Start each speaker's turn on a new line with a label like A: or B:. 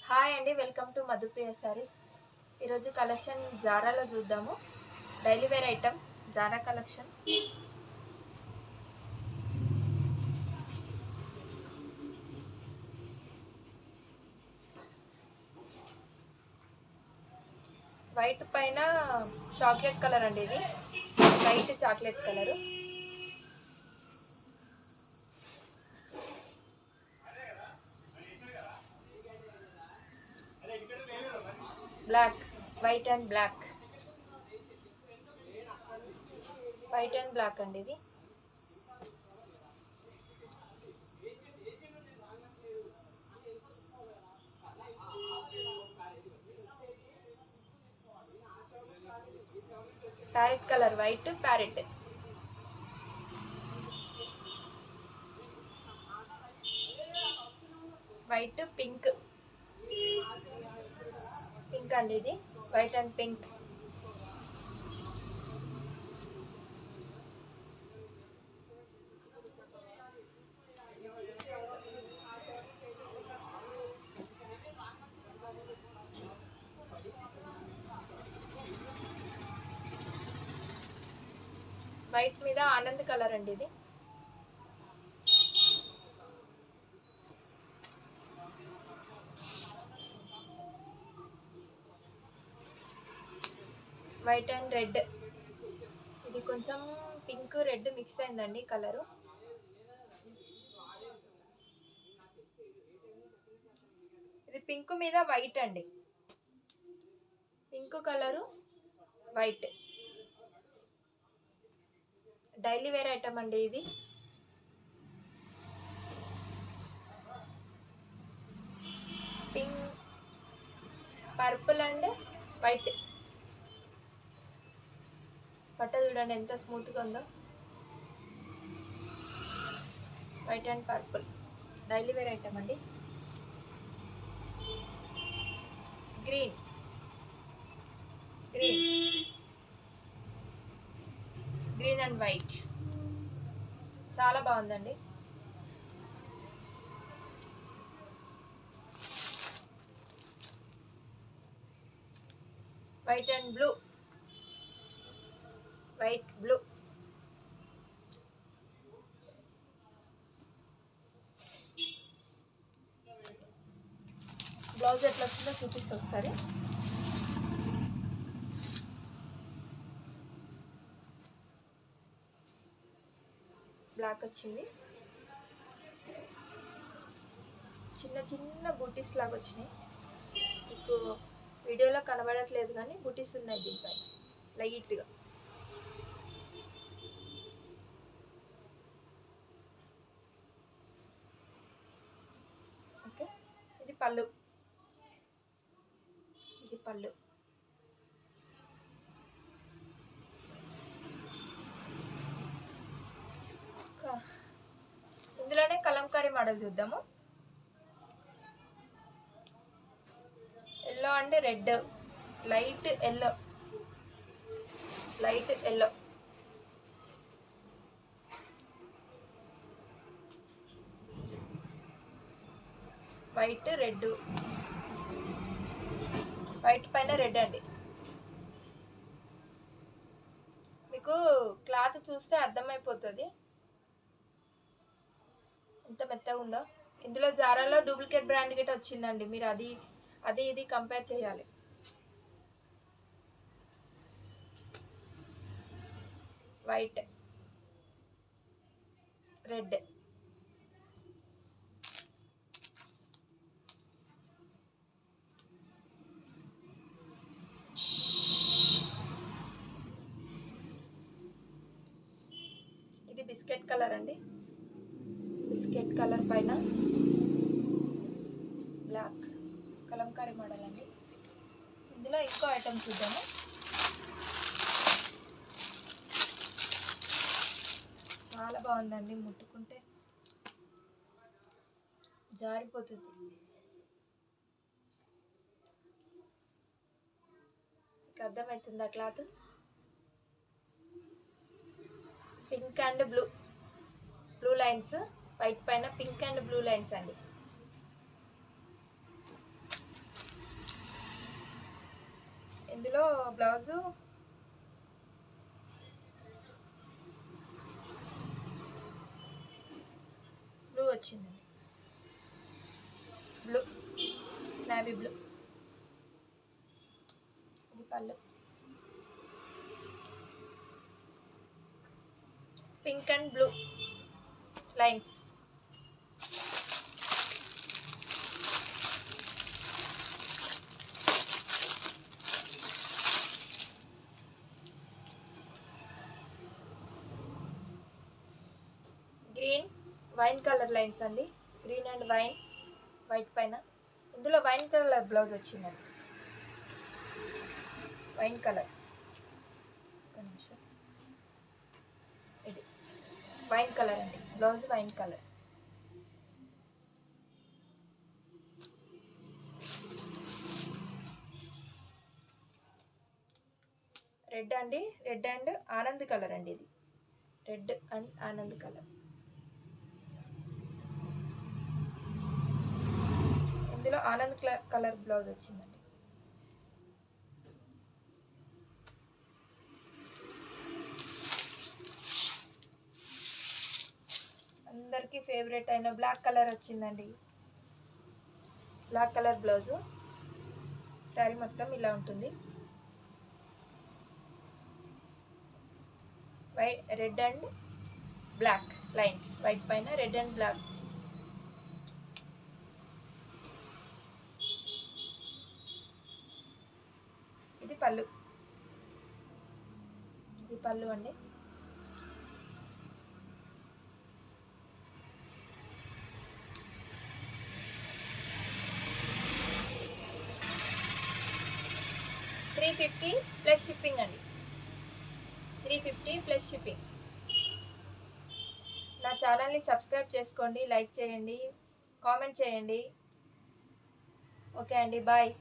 A: Hi అండి, welcome to Madhupriya saris. ఈరోజు collection జారాలో చూద్దాము. Daily wear item Zara collection. White పైన చాక్లెట్ కలర్ అండి, ఇది light chocolate colour. Black, white and black, white and black అండి ఇది. Parrot colour, white parrot. White pink, pink అండి ఇది, వైట్ అండ్ పింక్. వైట్ మీద ఆనంద్ కలర్ అండి ఇది. వైట్ అండ్ రెడ్, ఇది కొంచెం పింక్ రెడ్ మిక్స్ అయిందండి కలరు. ఇది పింక్ మీద వైట్ అండి, pink colour white. Daily wear item అండి ఇది. Pink, purple and white. బట్ట చూడండి ఎంత స్మూత్గా ఉందో. White and purple daily wear item అండి. Green, green, green and white, చాలా బాగుందండి. White and blue, white blue. Blouse ఎట్లా వచ్చిందో చూపిస్తా ఒకసారి. బ్లాక్ వచ్చింది, చిన్న చిన్న బూటీస్ లాగా వచ్చినాయి. మీకు వీడియోలో కనబడట్లేదు కానీ బూటీస్ ఉన్నాయి దీనిపై లైట్గా. ఓకే, ఇది పళ్ళు, ఇది పళ్ళు. ఇందులోనే కలంకారీ మోడల్ చూద్దాము. Yellow and red, light yellow, light yellow. White red, white పైన రెడ్ అండి. మీకు క్లాత్ చూస్తే అర్థమైపోతుంది ఎంత మెత్తగా ఉందో. ఇందులో జారాలో డూప్లికేట్ బ్రాండ్ గిట్ట వచ్చిందండి, మీరు అది ఇది కంపేర్ చేయాలి. వైట్, రెడ్, ఇది బిస్కెట్ కలర్ అండి, బిస్కెట్ కలర్ పైన బ్లాక్, కలంకారీ మోడల్ అండి. ఇందులో ఇంకో ఐటమ్ చూద్దాము. చాలా బాగుందండి, ముట్టుకుంటే జారిపోతుంది. మీకు అర్థమవుతుందా cloth? Pink and blue, blue lines, white పైన పింక్ అండ్ బ్లూ లైన్స్ అండి. ఇందులో బ్లౌజు బ్లూ వచ్చిందండి, బ్లూ, నావీ బ్లూ. ఇది పళ్ళు, pink and blue lines. Green wine colour lines అండి, గ్రీన్ అండ్ వైన్, వైట్ పైన. ఇందులో వైన్ కలర్ బ్లౌజ్ వచ్చిందండి, వైన్ కలర్. ఒక నిమిషం, ఇది వైన్ కలర్ అండి, బ్లౌజ్ వైన్ కలర్. రెడ్ అండి, రెడ్ అండ్ ఆనంద్ కలర్ అండి, ఇది రెడ్ అండ్ ఆనంద్ కలర్. ఇందులో ఆనంద్ కలర్ బ్లౌజ్ వచ్చిందండి. అందరికీ ఫేవరెట్ అయిన బ్లాక్ కలర్ వచ్చిందండి, బ్లాక్ కలర్ బ్లౌజు. శారీ మొత్తం ఇలా ఉంటుంది, red and black lines, white పైన రెడ్ అండ్ బ్లాక్. ఇది పళ్ళు, ఇది పళ్ళు అండి. $350 ప్లస్ షిప్పింగ్ అండి, $350 ప్లస్ షిప్పింగ్. నా ఛానల్ని సబ్స్క్రైబ్ చేసుకోండి, లైక్ చేయండి, కామెంట్ చేయండి. ఓకే అండి, బాయ్.